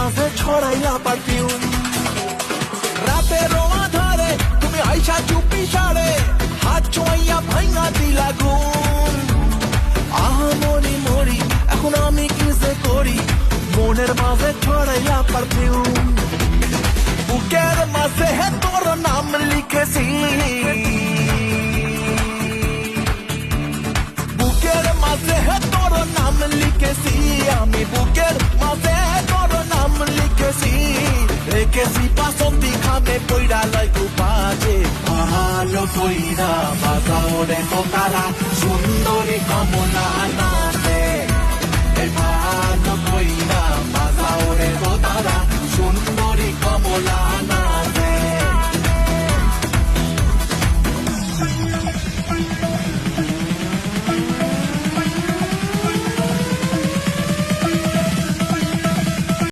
মাঝে ছড়াইলা পারফিউম রাতের আধারে তুমি আইসা চুপি সারে হাত ছোঁয়াইয়া ভাঙা দিলা ঘুম আহা মরি মরি এখন আমি কি যে করি মনের মাঝে ছড়াইলা পারফিউম বুকের মাঝে তোর নাম লিখেছি বুকের মাঝে তোর নাম লিখেছি আমি বুকের মাঝে তোর নাম লিখেছি রেখেছি বাসন্তী খামে পইরা লয় বাজে ভালো কইরা বাজাও রে তোতারা সুন্দরী কমলা না